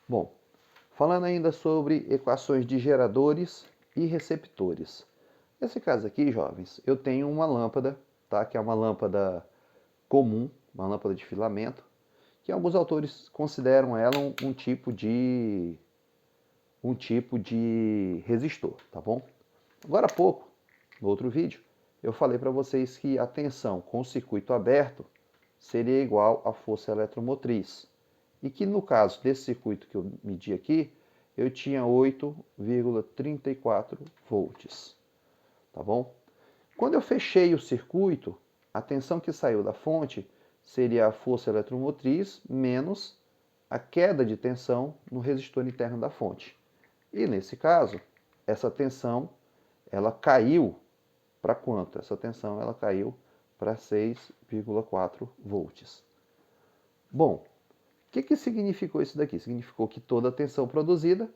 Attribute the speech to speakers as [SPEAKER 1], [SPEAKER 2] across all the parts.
[SPEAKER 1] Bom, falando ainda sobre equações de geradores e receptores. Nesse caso aqui, jovens, eu tenho uma lâmpada, tá? Que é uma lâmpada comum, uma lâmpada de filamento, que alguns autores consideram ela um tipo de resistor, tá bom? Agora há pouco, no outro vídeo, eu falei para vocês que a tensão com o circuito aberto seria igual à força eletromotriz. E que no caso desse circuito que eu medi aqui, eu tinha 8,34 volts, tá bom? Quando eu fechei o circuito, a tensão que saiu da fonte seria a força eletromotriz menos a queda de tensão no resistor interno da fonte. E nesse caso, essa tensão ela caiu para quanto? Essa tensão ela caiu para 6,4 volts. Bom, o que significou isso daqui? Significou que toda a tensão produzida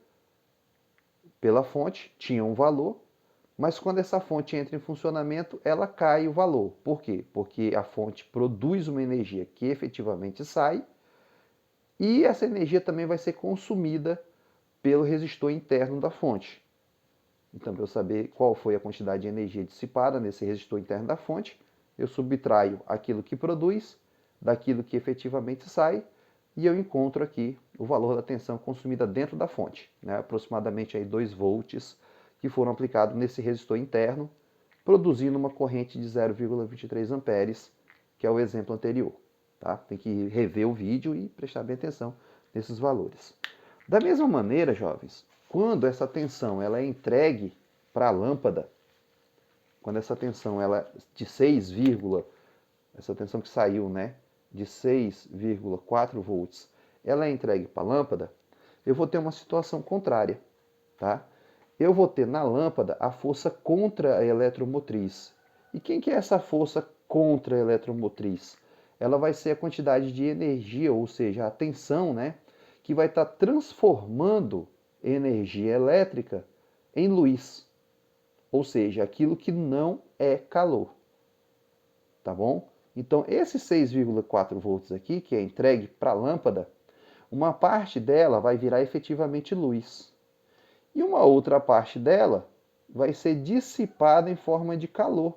[SPEAKER 1] pela fonte tinha um valor, mas quando essa fonte entra em funcionamento, ela cai o valor. Por quê? Porque a fonte produz uma energia que efetivamente sai e essa energia também vai ser consumida pelo resistor interno da fonte. Então, para eu saber qual foi a quantidade de energia dissipada nesse resistor interno da fonte, eu subtraio aquilo que produz daquilo que efetivamente sai e eu encontro aqui o valor da tensão consumida dentro da fonte, né? Aproximadamente aí 2 volts que foram aplicados nesse resistor interno, produzindo uma corrente de 0,23 amperes, que é o exemplo anterior. Tá? Tem que rever o vídeo e prestar bem atenção nesses valores. Da mesma maneira, jovens, quando essa tensão ela é entregue para a lâmpada, quando essa tensão ela de 6, essa tensão que saiu, né, de 6,4 volts, ela é entregue para a lâmpada, eu vou ter uma situação contrária, tá? Eu vou ter na lâmpada a força contra a eletromotriz. E quem que é essa força contra a eletromotriz? Ela vai ser a quantidade de energia, ou seja, a tensão, né, que vai estar transformando energia elétrica em luz, ou seja, aquilo que não é calor, tá bom? Então, esse 6,4 volts aqui, que é entregue para a lâmpada, uma parte dela vai virar efetivamente luz. E uma outra parte dela vai ser dissipada em forma de calor,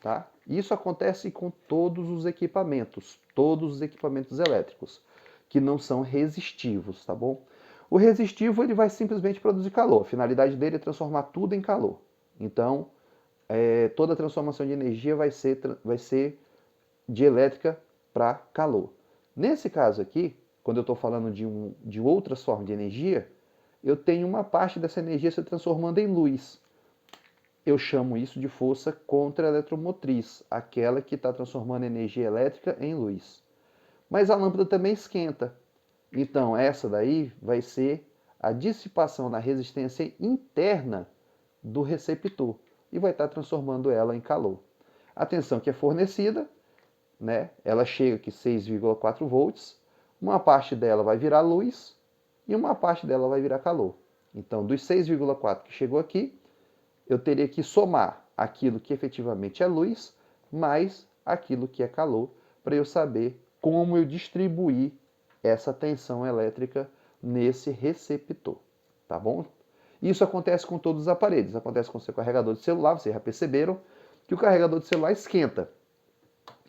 [SPEAKER 1] tá? Isso acontece com todos os equipamentos elétricos, que não são resistivos, tá bom? O resistivo ele vai simplesmente produzir calor. A finalidade dele é transformar tudo em calor. Então, toda a transformação de energia vai ser de elétrica para calor. Nesse caso aqui, quando eu estou falando de outras formas de energia, eu tenho uma parte dessa energia se transformando em luz. Eu chamo isso de força contra-eletromotriz, aquela que está transformando energia elétrica em luz. Mas a lâmpada também esquenta. Então, essa daí vai ser a dissipação da resistência interna do receptor e vai estar transformando ela em calor. A tensão que é fornecida, né, ela chega aqui 6,4 volts, uma parte dela vai virar luz e uma parte dela vai virar calor. Então, dos 6,4 que chegou aqui, eu teria que somar aquilo que efetivamente é luz mais aquilo que é calor para eu saber como eu distribuir essa tensão elétrica nesse receptor, tá bom? Isso acontece com todos os aparelhos, acontece com o seu carregador de celular, vocês já perceberam que o carregador de celular esquenta.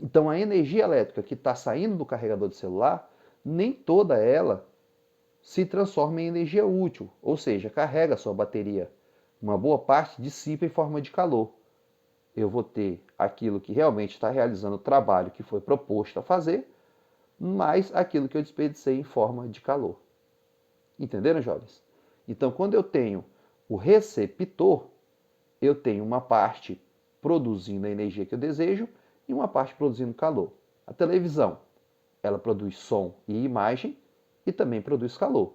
[SPEAKER 1] Então a energia elétrica que está saindo do carregador de celular, nem toda ela se transforma em energia útil, ou seja, carrega a sua bateria. Uma boa parte dissipa em forma de calor. Eu vou ter aquilo que realmente está realizando o trabalho que foi proposto a fazer, mais aquilo que eu desperdicei em forma de calor. Entenderam, jovens? Então, quando eu tenho o receptor, eu tenho uma parte produzindo a energia que eu desejo e uma parte produzindo calor. A televisão, ela produz som e imagem e também produz calor.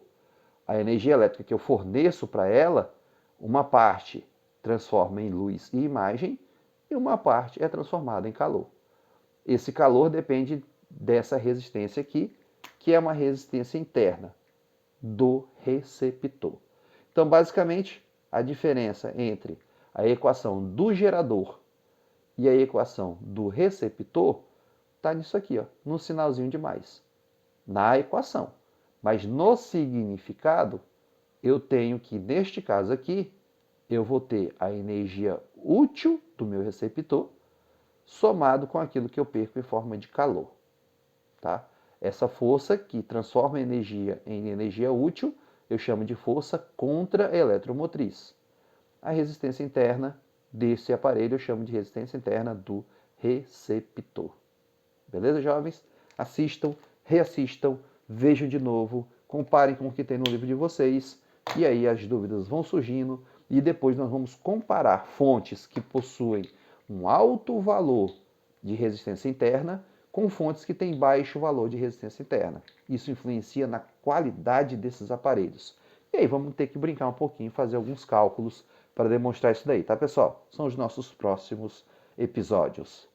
[SPEAKER 1] A energia elétrica que eu forneço para ela, uma parte transforma em luz e imagem e uma parte é transformada em calor. Esse calor depende dessa resistência aqui, que é uma resistência interna do receptor. Então, basicamente, a diferença entre a equação do gerador e a equação do receptor está nisso aqui, ó, no sinalzinho de mais, na equação. Mas no significado, eu tenho que, neste caso aqui, eu vou ter a energia útil do meu receptor somado com aquilo que eu perco em forma de calor. Tá? Essa força que transforma a energia em energia útil, eu chamo de força contra-eletromotriz. A resistência interna desse aparelho eu chamo de resistência interna do receptor. Beleza, jovens? Assistam, reassistam, vejam de novo, comparem com o que tem no livro de vocês, e aí as dúvidas vão surgindo, e depois nós vamos comparar fontes que possuem um alto valor de resistência interna com fontes que têm baixo valor de resistência interna. Isso influencia na qualidade desses aparelhos. E aí vamos ter que brincar um pouquinho, fazer alguns cálculos para demonstrar isso daí, tá, pessoal? São os nossos próximos episódios.